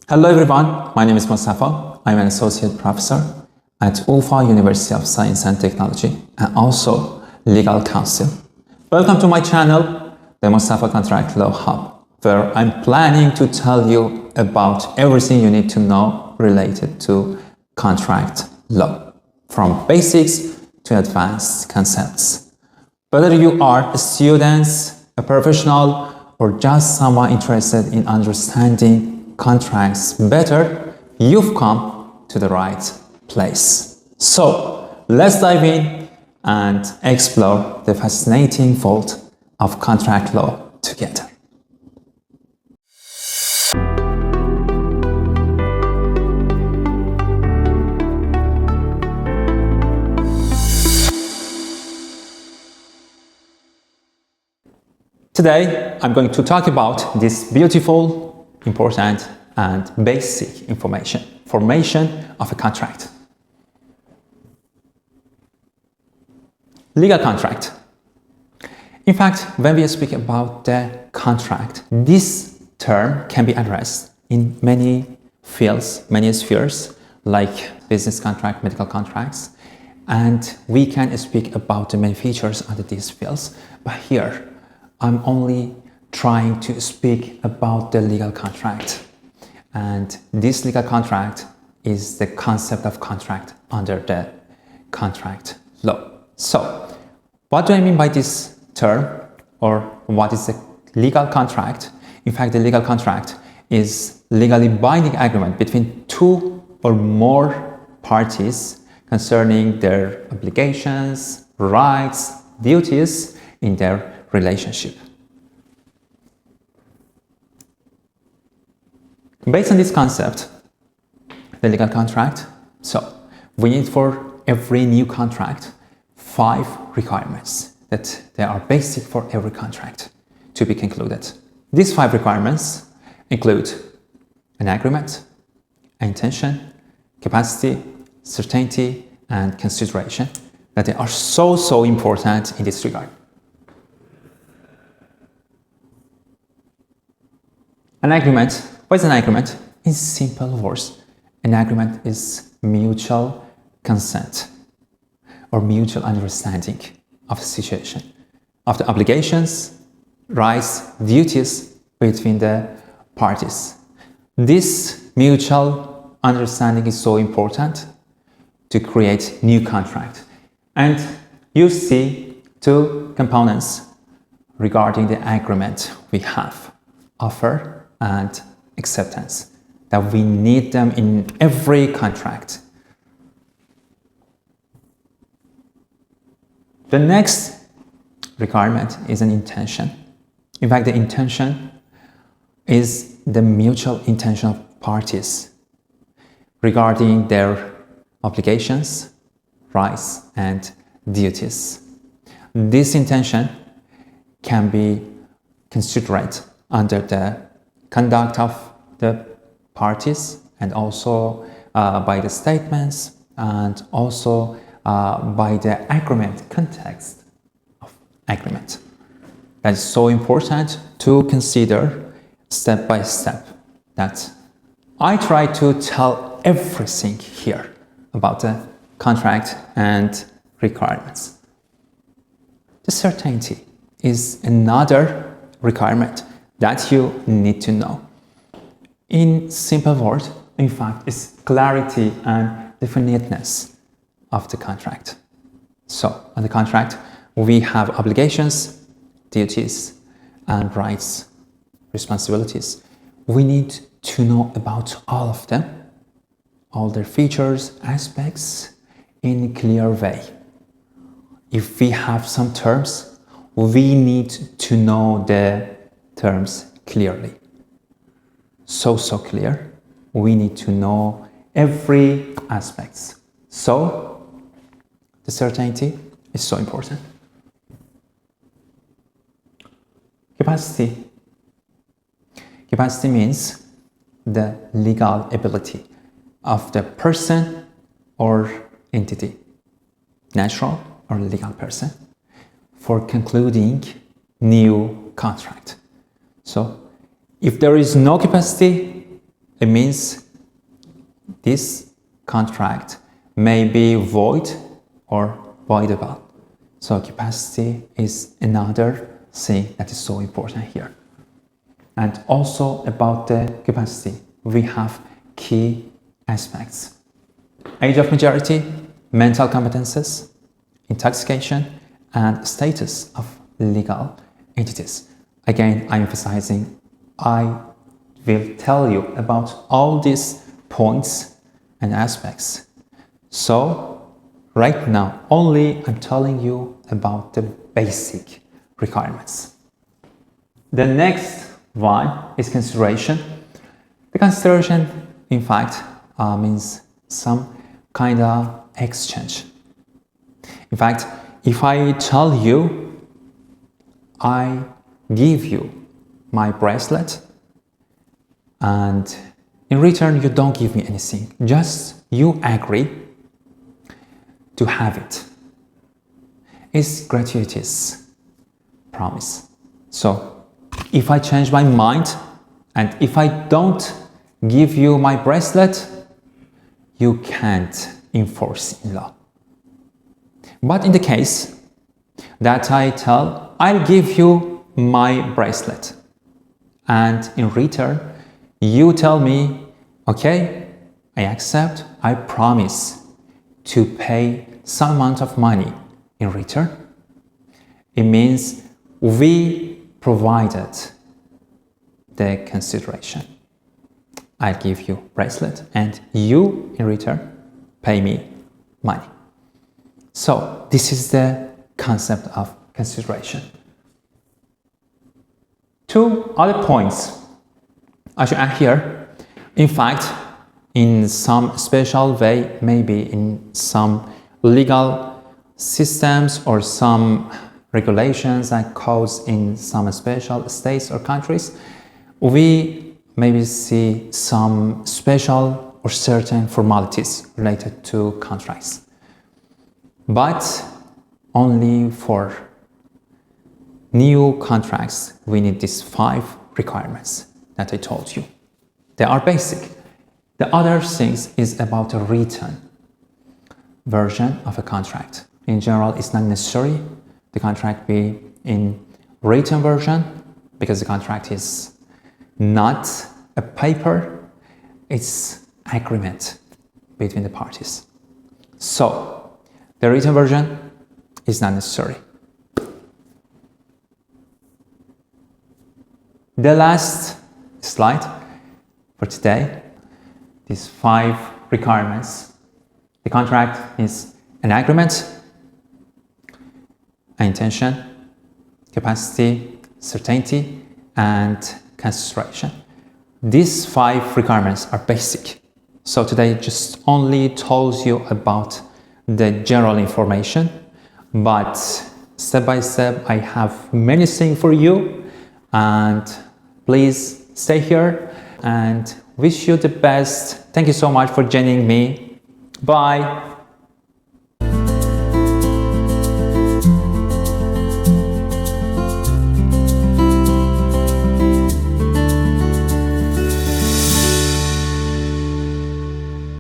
Hello everyone, my name is Mustafa. I'm an associate professor at Ufa University of Science and Technology and also legal counsel. Welcome to my channel, the Mustafa Contract Law Hub, where I'm planning to tell you about everything you need to know related to contract law, from basics to advanced concepts. Whether you are a student, a professional, or just someone interested in understanding contracts better, you've come to the right place. So let's dive in and explore the fascinating world of contract law together. Today, I'm going to talk about this beautiful, important, and basic information, formation of a contract. Legal contract. In fact, when we speak about the contract, this term can be addressed in many fields, many spheres, like business contract, medical contracts, and we can speak about the many features under these fields. But here, I'm only trying to speak about the legal contract. And this legal contract is the concept of contract under the contract law. So, what do I mean by this term, or what is a legal contract? In fact, the legal contract is legally binding agreement between two or more parties concerning their obligations, rights, duties in their relationship. Based on this concept, the legal contract, so we need for every new contract 5 requirements that they are basic for every contract to be concluded. These 5 requirements include an agreement, intention, capacity, certainty, and consideration, that they are so important in this regard. An agreement. What is an agreement? In simple words, an agreement is mutual consent or mutual understanding of the situation, of the obligations, rights, duties between the parties. This mutual understanding is so important to create new contract. And you see 2 components regarding the agreement we have: offer and acceptance, that we need them in every contract. The next requirement is an intention. In fact, the intention is the mutual intention of parties regarding their obligations, rights, and duties. This intention can be considered under the conduct of the parties, and also by the statements, and also by the agreement context of agreement. That is so important to consider step by step. That I try to tell everything here about the contract and requirements. The certainty is another requirement that you need to know. In simple words, in fact, it's clarity and definiteness of the contract. So, on the contract, we have obligations, duties, and rights, responsibilities. We need to know about all of them, all their features, aspects, in a clear way. If we have some terms, we need to know the terms clearly. So clear. We need to know every aspect. So, the certainty is so important. Capacity. Capacity means the legal ability of the person or entity, natural or legal person, for concluding new contract. So, if there is no capacity, it means this contract may be void or voidable. So capacity is another thing that is so important here. And also about the capacity, we have key aspects: age of majority, mental competences, intoxication, and status of legal entities. Again, I'm emphasizing, I will tell you about all these points and aspects. So right now, only I'm telling you about the basic requirements. The next one is consideration. The consideration, in fact, means some kind of exchange. In fact, if I tell you, I give you my bracelet, and in return you don't give me anything, just you agree to have it. It's gratuitous promise. So if I change my mind and if I don't give you my bracelet, you can't enforce in law. But in the case that I tell, I'll give you my bracelet, and in return you tell me, okay, I accept, I promise to pay some amount of money in return, it means we provided the consideration. I give you bracelet and you in return pay me money. So this is the concept of consideration. Two other points I should add here. In fact, in some special way, maybe in some legal systems or some regulations and codes in some special states or countries, we maybe see some special or certain formalities related to contracts. But only for new contracts, we need these 5 requirements that I told you. They are basic. The other things is about a written version of a contract. In general, it's not necessary the contract be in written version, because the contract is not a paper, it's agreement between the parties. So the written version is not necessary. The last slide for today, these 5 requirements. The contract is an agreement, an intention, capacity, certainty, and consideration. These 5 requirements are basic. So today just only told you about the general information, but step by step I have many things for you, and please stay here and wish you the best. Thank you so much for joining me. Bye.